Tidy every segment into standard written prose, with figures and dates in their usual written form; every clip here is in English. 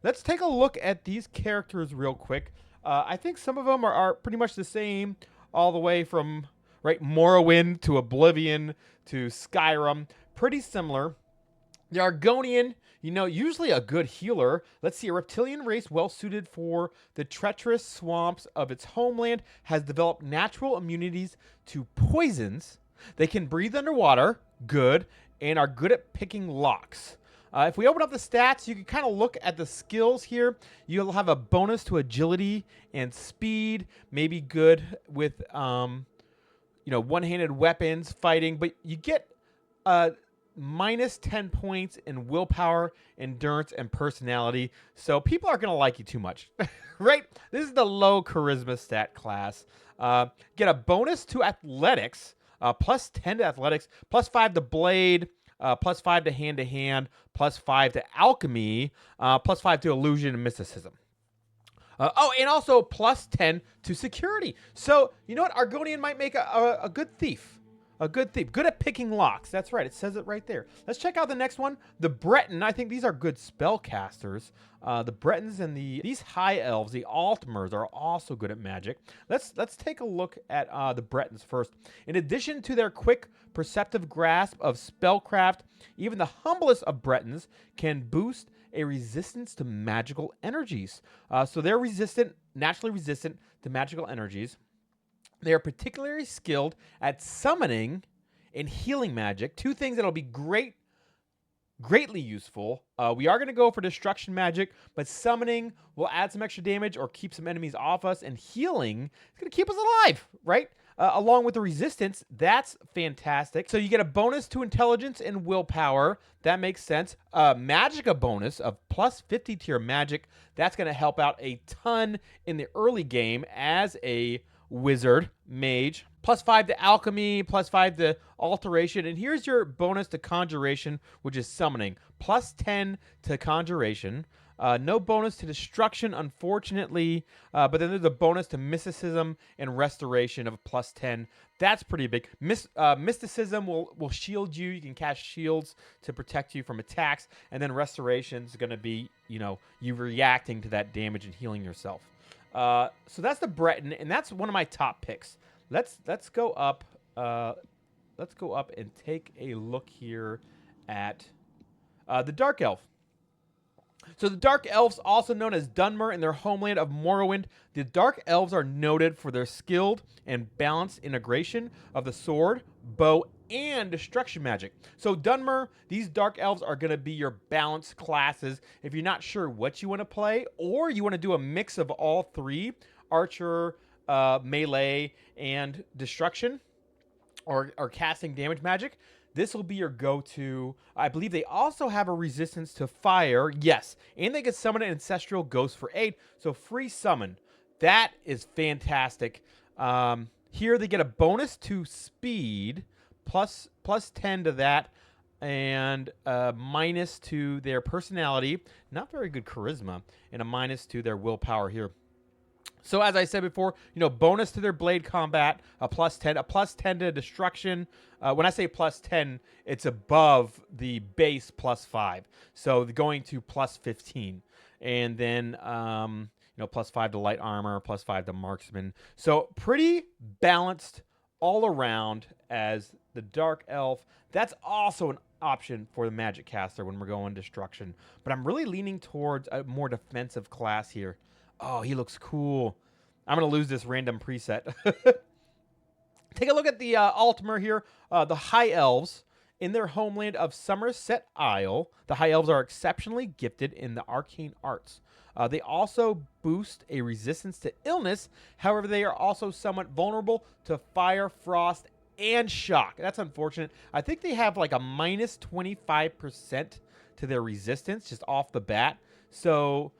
let's take a look at these characters real quick. I think some of them are pretty much the same, all the way from Morrowind to Oblivion to Skyrim. Pretty similar. The Argonian, usually a good healer. Let's see, a reptilian race well suited for the treacherous swamps of its homeland has developed natural immunities to poisons. They can breathe underwater, good, and are good at picking locks. If we open up the stats, you can kind of look at the skills here. You'll have a bonus to agility and speed, maybe good with, one-handed weapons, fighting, but you get minus 10 points in willpower, endurance, and personality. So people aren't going to like you too much, right? This is the low charisma stat class. Get a bonus to athletics, plus 10 to athletics, plus 5 to blade, plus 5 to hand-to-hand, plus 5 to alchemy, plus 5 to illusion and mysticism. And also plus 10 to security. So, you know what? Argonian might make a good thief. A good thief. Good at picking locks. That's right. It says it right there. Let's check out the next one. The Breton. I think these are good spellcasters. The Bretons and these high elves, the Altmers, are also good at magic. Let's take a look at the Bretons first. In addition to their quick, perceptive grasp of spellcraft, even the humblest of Bretons can boost a resistance to magical energies. So they're naturally resistant to magical energies. They are particularly skilled at summoning and healing magic. Two things that'll be greatly useful. We are going to go for destruction magic, but summoning will add some extra damage or keep some enemies off us, and healing is going to keep us alive, right? Along with the resistance, that's fantastic. So you get a bonus to intelligence and willpower. That makes sense. Magicka bonus of plus 50 to your magic. That's going to help out a ton in the early game as a wizard, mage. Plus 5 to alchemy, plus 5 to alteration. And here's your bonus to conjuration, which is summoning. Plus 10 to conjuration. No bonus to destruction, unfortunately. But then there's a bonus to mysticism and restoration of plus 10. That's pretty big. Mysticism will shield you. You can cast shields to protect you from attacks. And then restoration is going to be, you reacting to that damage and healing yourself. So that's the Breton, and that's one of my top picks. Let's go up. Let's go up and take a look here at the Dark Elf. So the Dark Elves, also known as Dunmer in their homeland of Morrowind, the Dark Elves are noted for their skilled and balanced integration of the sword, bow, and destruction magic. So Dunmer, these Dark Elves are going to be your balanced classes if you're not sure what you want to play, or you want to do a mix of all three, archer, melee, and destruction, or casting damage magic. This will be your go-to. I believe they also have a resistance to fire. Yes. And they can summon an ancestral ghost for 8. So free summon. That is fantastic. Here they get a bonus to speed. Plus 10 to that. And minus to their personality. Not very good charisma. And a minus to their willpower here. So as I said before, bonus to their blade combat, a plus 10 to destruction. When I say plus 10, it's above the base plus 5. So going to plus 15. And then, plus 5 to light armor, plus 5 to marksman. So pretty balanced all around as the Dark Elf. That's also an option for the magic caster when we're going destruction. But I'm really leaning towards a more defensive class here. Oh, he looks cool. I'm going to lose this random preset. Take a look at the Altmer here. The High Elves. In their homeland of Somerset Isle, the High Elves are exceptionally gifted in the arcane arts. They also boost a resistance to illness. However, they are also somewhat vulnerable to fire, frost, and shock. That's unfortunate. I think they have like a minus 25% to their resistance just off the bat. So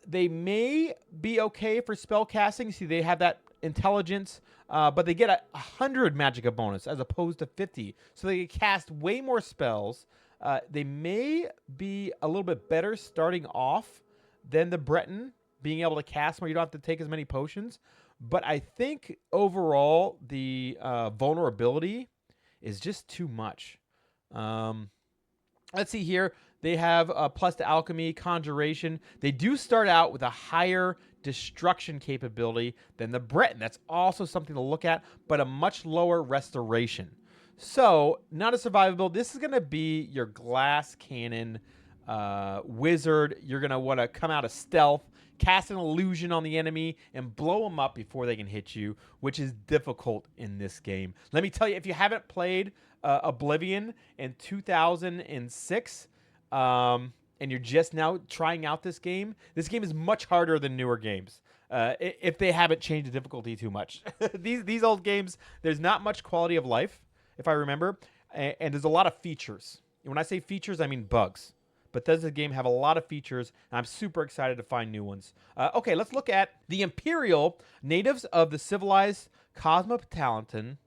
they may be okay for spell casting. See, they have that intelligence, but they get a 100 magicka bonus as opposed to 50. So they can cast way more spells. They may be a little bit better starting off than the Breton, being able to cast where you don't have to take as many potions. But I think overall the vulnerability is just too much. Let's see here. They have plus to alchemy, conjuration. They do start out with a higher destruction capability than the Breton. That's also something to look at, but a much lower restoration. So, not a survivable. This is going to be your glass cannon wizard. You're going to want to come out of stealth, cast an illusion on the enemy, and blow them up before they can hit you, which is difficult in this game. Let me tell you, if you haven't played Oblivion in 2006, and you're just now trying out this game is much harder than newer games. If they haven't changed the difficulty too much. These old games, there's not much quality of life, if I remember, and there's a lot of features. And when I say features, I mean bugs. Bethesda game have a lot of features, and I'm super excited to find new ones. Okay, let's look at the Imperial, natives of the civilized Cosmopolitan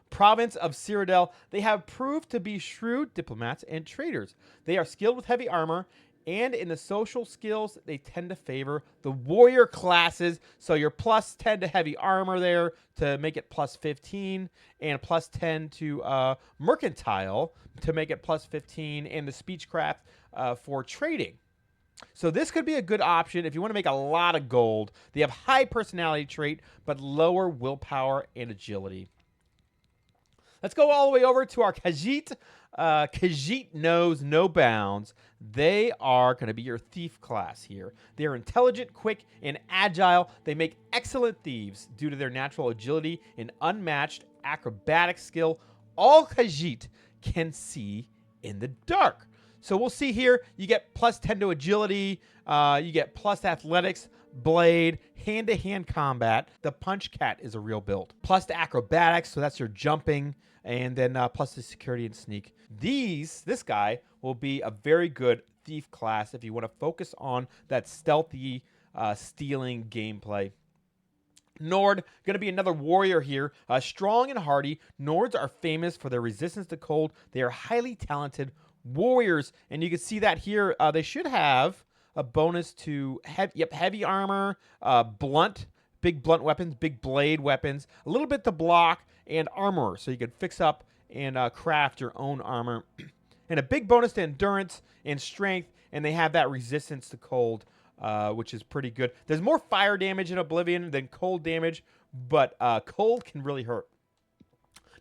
province of Cyrodiil. They have proved to be shrewd diplomats and traders. They are skilled with heavy armor, and in the social skills, they tend to favor the warrior classes. So you're plus 10 to heavy armor there to make it plus 15, and plus 10 to mercantile to make it plus 15, and the speechcraft for trading. So this could be a good option if you want to make a lot of gold. They have high personality trait, but lower willpower and agility. Let's go all the way over to our Khajiit. Khajiit knows no bounds. They are going to be your thief class here. They are intelligent, quick, and agile. They make excellent thieves due to their natural agility and unmatched acrobatic skill. All Khajiit can see in the dark. So we'll see here, you get plus 10 to agility, you get plus athletics, blade, hand-to-hand combat. The punch cat is a real build. Plus to acrobatics, so that's your jumping, and then plus to security and sneak. This guy will be a very good thief class if you want to focus on that stealthy stealing gameplay. Nord, going to be another warrior here. Strong and hardy, Nords are famous for their resistance to cold. They are highly talented warriors, and you can see that here. They should have a bonus to heavy armor, big blunt weapons, big blade weapons, a little bit to block, and armor, so you can fix up and craft your own armor, and a big bonus to endurance and strength, and they have that resistance to cold, which is pretty good. There's more fire damage in Oblivion than cold damage, but cold can really hurt.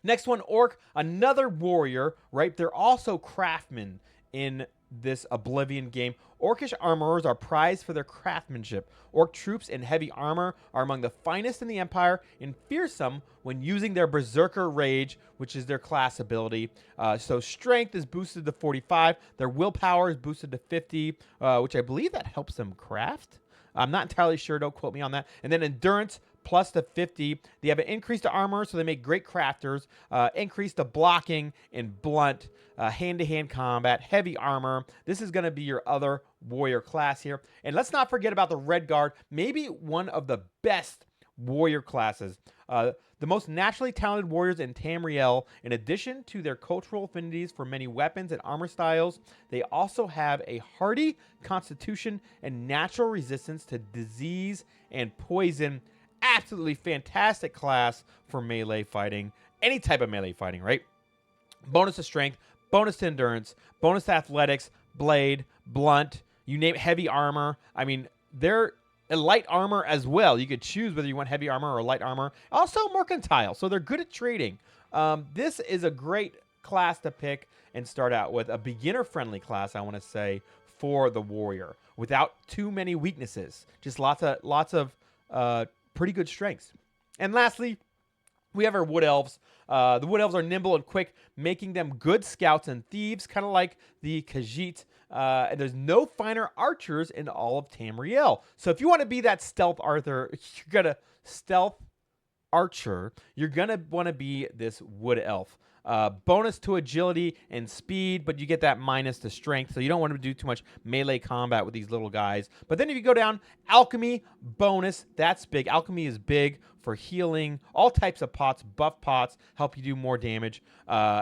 Next one, Orc, another warrior, right? They're also craftsmen in this Oblivion game. Orcish armorers are prized for their craftsmanship. Orc troops in heavy armor are among the finest in the Empire and fearsome when using their Berserker Rage, which is their class ability. So strength is boosted to 45. Their willpower is boosted to 50, which I believe that helps them craft. I'm not entirely sure. Don't quote me on that. And then endurance plus to 50. They have an increase to armor, so they make great crafters. Increase to blocking and blunt, hand-to-hand combat, heavy armor. This is going to be your other warrior class here. And let's not forget about the Red Guard, maybe one of the best warrior classes. The most naturally talented warriors in Tamriel, in addition to their cultural affinities for many weapons and armor styles, they also have a hardy constitution and natural resistance to disease and poison. Absolutely fantastic class for melee fighting. Any type of melee fighting, right? Bonus to strength, bonus to endurance, bonus to athletics, blade, blunt, you name it, heavy armor. I mean, they're a light armor as well. You could choose whether you want heavy armor or light armor. Also mercantile, so they're good at trading. This is a great class to pick and start out with. A beginner-friendly class, I want to say, for the warrior, without too many weaknesses. Just lots of pretty good strengths. And lastly, we have our Wood Elves. The Wood Elves are nimble and quick, making them good scouts and thieves, kind of like the Khajiit. And there's no finer archers in all of Tamriel. So if you want to be that stealth archer, you're going to want to be this Wood Elf. Bonus to agility and speed, but you get that minus to strength, so you don't want to do too much melee combat with these little guys. But then if you go down, alchemy bonus, that's big. Alchemy is big for healing, all types of pots, buff pots, help you do more damage,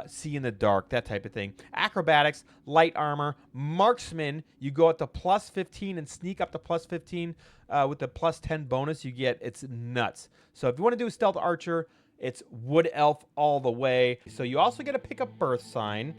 see in the dark, that type of thing. Acrobatics, light armor, marksman, you go up to plus 15 and sneak up to plus 15 with the plus 10 bonus you get. It's nuts. So if you want to do a stealth archer, it's Wood Elf all the way. So you also get to pick up Birthsign.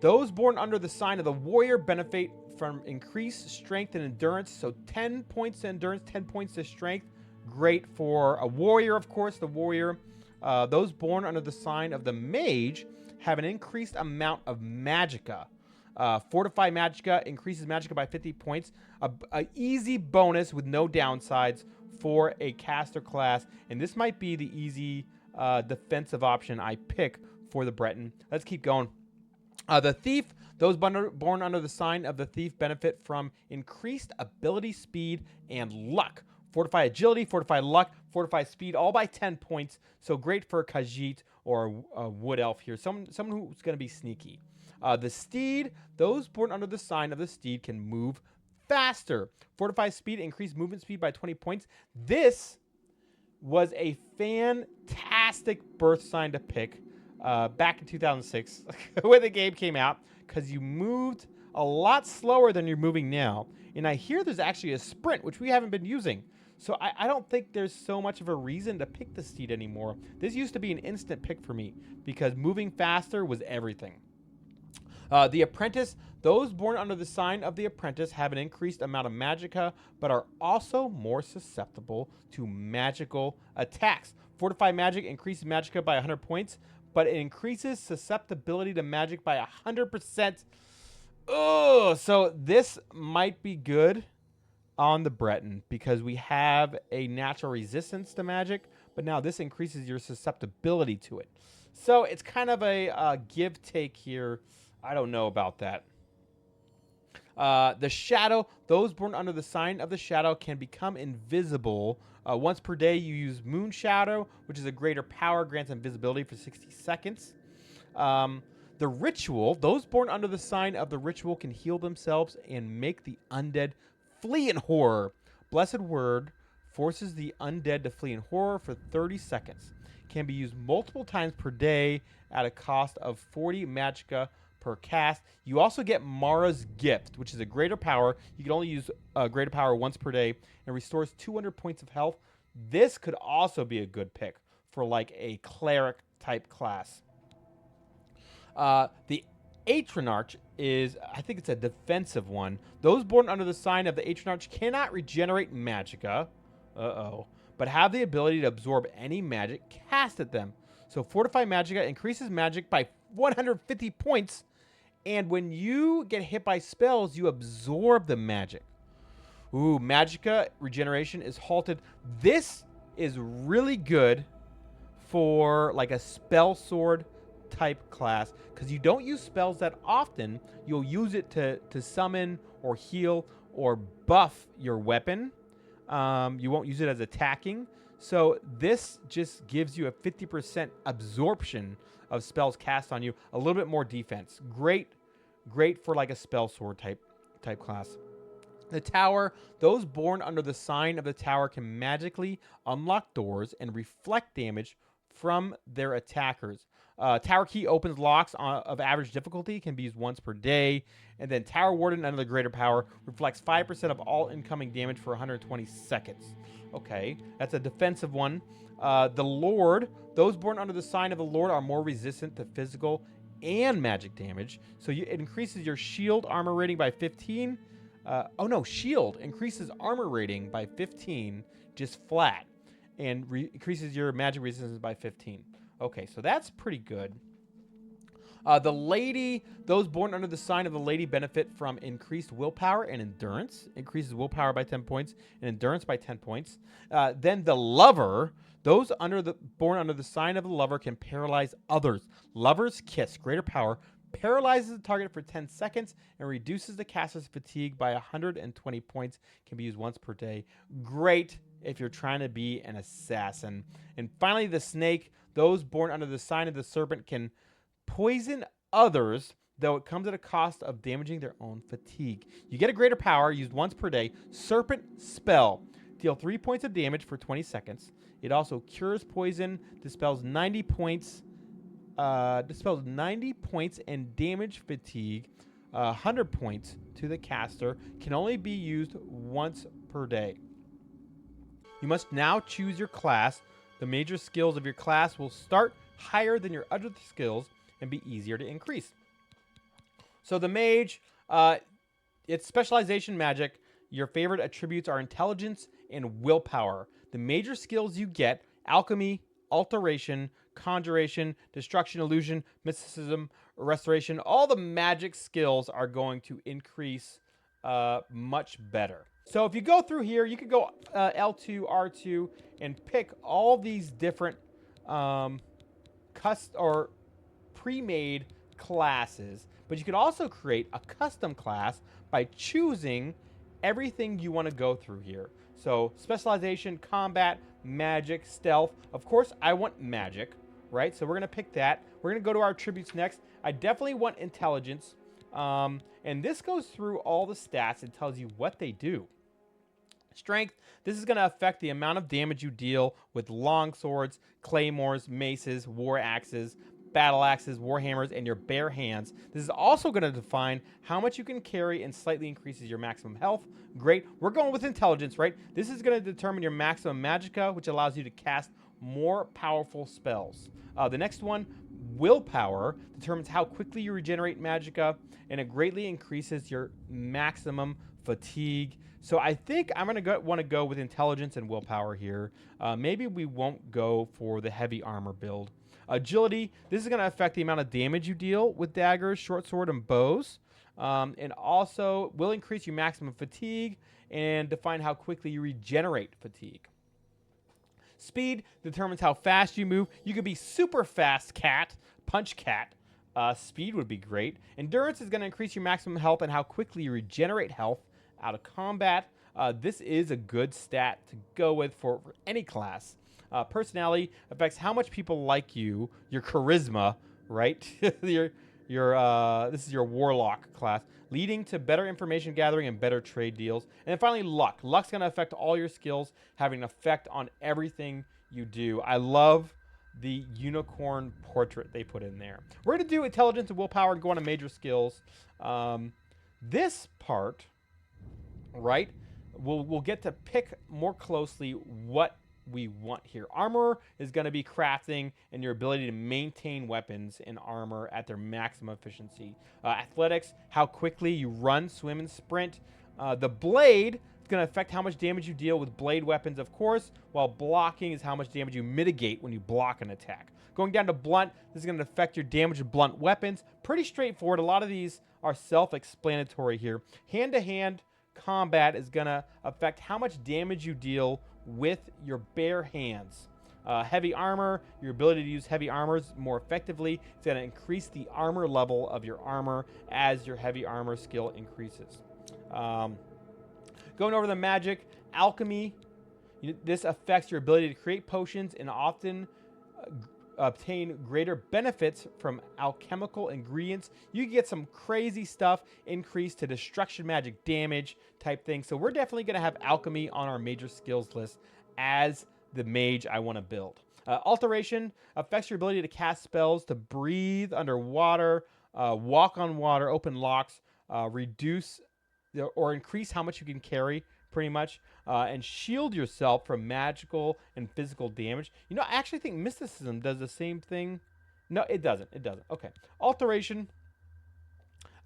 Those born under the sign of the warrior benefit from increased strength and endurance. So 10 points to endurance, 10 points to strength. Great for a warrior, of course. The warrior. Those born under the sign of the mage have an increased amount of magicka. Fortify magicka increases magicka by 50 points. A easy bonus with no downsides for a caster class. And this might be the easy defensive option I pick for the Breton. Let's keep going. The thief, those born under the sign of the thief benefit from increased ability, speed, and luck. Fortify agility, fortify luck, fortify speed, all by 10 points. So great for a Khajiit or a wood elf here. Someone who's going to be sneaky. The steed, those born under the sign of the steed can move faster. Fortify speed, increase movement speed by 20 points. This was a fantastic Birthsign to pick back in 2006 when the game came out, because you moved a lot slower than you're moving now. And I hear there's actually a sprint, which we haven't been using. So I don't think there's so much of a reason to pick the steed anymore. This used to be an instant pick for me because moving faster was everything. The apprentice, those born under the sign of the apprentice have an increased amount of magicka, but are also more susceptible to magical attacks. Fortify magic increases magicka by 100 points, but it increases susceptibility to magic by 100%. Oh, so this might be good on the Breton because we have a natural resistance to magic, but now this increases your susceptibility to it. So it's kind of a give-take here. I don't know about that. The shadow, those born under the sign of the shadow can become invisible. Once per day, you use Moon Shadow, which is a greater power, grants invisibility for 60 seconds. The ritual, those born under the sign of the ritual can heal themselves and make the undead flee in horror. Blessed Word forces the undead to flee in horror for 30 seconds. Can be used multiple times per day at a cost of 40 magicka per cast. You also get Mara's Gift, which is a greater power. You can only use greater power once per day and restores 200 points of health. This could also be a good pick for like a cleric type class. The Atronach is, I think it's a defensive one. Those born under the sign of the Atronach cannot regenerate magicka, but have the ability to absorb any magic cast at them. So Fortify Magicka increases magic by 150 points, and when you get hit by spells, you absorb the magic. Ooh, Magicka regeneration is halted. This is really good for like a spell sword type class because you don't use spells that often. You'll use it to summon or heal or buff your weapon. You won't use it as attacking. So this just gives you a 50% absorption of spells cast on you. A little bit more defense. Great for like a spell sword type class. The tower, those born under the sign of the tower can magically unlock doors and reflect damage from their attackers. Tower key opens locks of average difficulty, can be used once per day. And then Tower Warden, under the greater power, reflects 5% of all incoming damage for 120 seconds. Okay, that's a defensive one. The Lord, those born under the sign of the Lord are more resistant to physical and magic damage. So it increases your shield armor rating by 15. Shield increases armor rating by 15, just flat, and increases your magic resistance by 15. Okay, so that's pretty good. The Lady, those born under the sign of the Lady benefit from increased willpower and endurance. Increases willpower by 10 points and endurance by 10 points. Then the Lover, those born under the sign of the Lover can paralyze others. Lover's Kiss, greater power, paralyzes the target for 10 seconds and reduces the caster's fatigue by 120 points. Can be used once per day. Great if you're trying to be an assassin. And finally, the Snake, those born under the sign of the Serpent can poison others, though it comes at a cost of damaging their own fatigue. You get a greater power, used once per day. Serpent Spell. Deal 3 points of damage for 20 seconds. It also cures poison, dispels 90 points, and damage fatigue, 100 points to the caster. Can only be used once per day. You must now choose your class. The major skills of your class will start higher than your other skills and be easier to increase. So the mage, it's specialization magic. Your favorite attributes are intelligence and willpower. The major skills you get: alchemy, alteration, conjuration, destruction, illusion, mysticism, restoration. All the magic skills are going to increase much better. So if you go through here, you could go L2, R2, and pick all these different pre-made classes. But you could also create a custom class by choosing everything you want to go through here. So specialization, combat, magic, stealth. Of course, I want magic, right? So we're going to pick that. We're going to go to our attributes next. I definitely want intelligence. And this goes through all the stats and tells you what they do. Strength, this is going to affect the amount of damage you deal with long swords, claymores, maces, war axes, battle axes, warhammers, and your bare hands. This is also going to define how much you can carry and slightly increases your maximum health. Great. We're going with intelligence, right? This is going to determine your maximum magicka, which allows you to cast more powerful spells. The next one, willpower, determines how quickly you regenerate magicka, and it greatly increases your maximum fatigue. So I think I'm going to want to go with intelligence and willpower here. Maybe we won't go for the heavy armor build. Agility, this is going to affect the amount of damage you deal with daggers, short sword, and bows. And also will increase your maximum fatigue and define how quickly you regenerate fatigue. Speed determines how fast you move. You could be super fast cat, punch cat. Speed would be great. Endurance is going to increase your maximum health and how quickly you regenerate health out of combat. This is a good stat to go with for any class. Personality affects how much people like you, your charisma, right? This is your warlock class, leading to better information gathering and better trade deals. And then finally, luck. Luck's going to affect all your skills, having an effect on everything you do. I love the unicorn portrait they put in there. We're going to do intelligence and willpower and go on to major skills. This part, right, we'll get to pick more closely what we want here. Armor is going to be crafting and your ability to maintain weapons and armor at their maximum efficiency. Athletics, how quickly you run, swim, and sprint. The blade is going to affect how much damage you deal with blade weapons, of course, while blocking is how much damage you mitigate when you block an attack. Going down to blunt, this is going to affect your damage with blunt weapons. Pretty straightforward. A lot of these are self-explanatory here. Hand-to-hand combat is going to affect how much damage you deal with your bare hands. Heavy armor, your ability to use heavy armors more effectively. It's going to increase the armor level of your armor as your heavy armor skill increases. Going over the magic, alchemy. This affects your ability to create potions and often obtain greater benefits from alchemical ingredients. You can get some crazy stuff increased to destruction magic damage type thing. So we're definitely going to have alchemy on our major skills list as the mage I want to build. Alteration affects your ability to cast spells, to breathe underwater, walk on water, open locks, reduce or increase how much you can carry, pretty much, and shield yourself from magical and physical damage. You know, I actually think mysticism does the same thing. No, it doesn't. It doesn't. Okay. Alteration.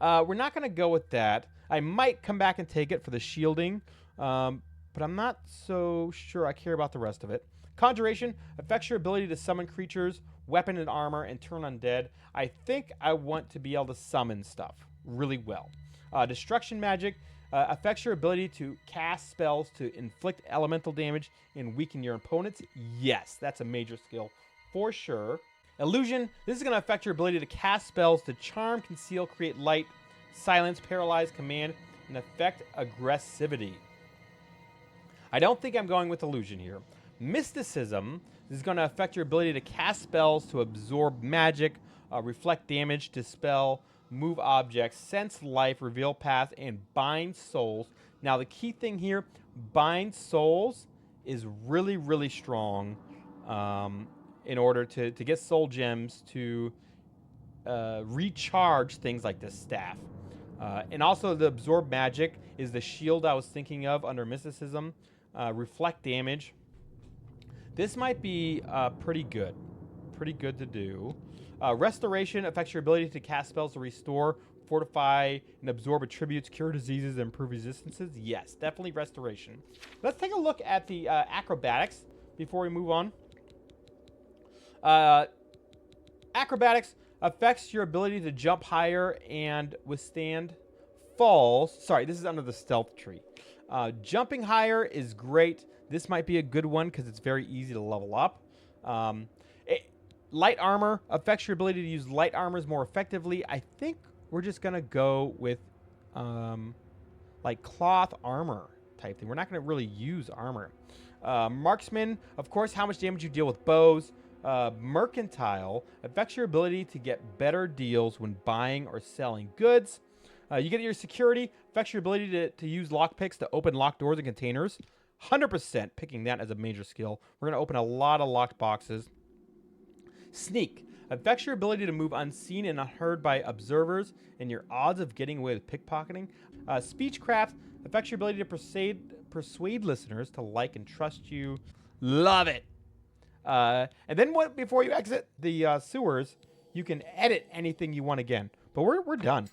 We're not going to go with that. I might come back and take it for the shielding, but I'm not so sure I care about the rest of it. Conjuration affects your ability to summon creatures, weapon and armor, and turn undead. I think I want to be able to summon stuff really well. Destruction magic affects your ability to cast spells to inflict elemental damage and weaken your opponents. Yes, that's a major skill for sure. Illusion, this is going to affect your ability to cast spells to charm, conceal, create light, silence, paralyze, command, and affect aggressivity. I don't think I'm going with illusion here. Mysticism is going to affect your ability to cast spells to absorb magic, reflect damage, dispel, move objects, sense life, reveal path, and bind souls. Now, the key thing here, bind souls is really, really strong in order to get soul gems to recharge things like this staff. And also the absorb magic is the shield I was thinking of under mysticism. Reflect damage. This might be pretty good to do. Restoration affects your ability to cast spells to restore fortify and absorb attributes, cure diseases, and improve resistances. Yes, definitely restoration. Let's take a look at the acrobatics before we move on. Acrobatics affects your ability to jump higher and withstand falls. Sorry, this is under the stealth tree. Jumping higher is great. This might be a good one because it's very easy to level up. Light armor affects your ability to use light armors more effectively. I think we're just going to go with like cloth armor type thing. We're not going to really use armor. Marksman, of course, how much damage you deal with bows. Mercantile affects your ability to get better deals when buying or selling goods. You get your security, affects your ability to use lockpicks to open locked doors and containers. 100% picking that as a major skill. We're going to open a lot of locked boxes. Sneak affects your ability to move unseen and unheard by observers and your odds of getting away with pickpocketing. Speechcraft affects your ability to persuade listeners to like and trust you. Love it. And then before you exit the sewers, you can edit anything you want again. But we're done.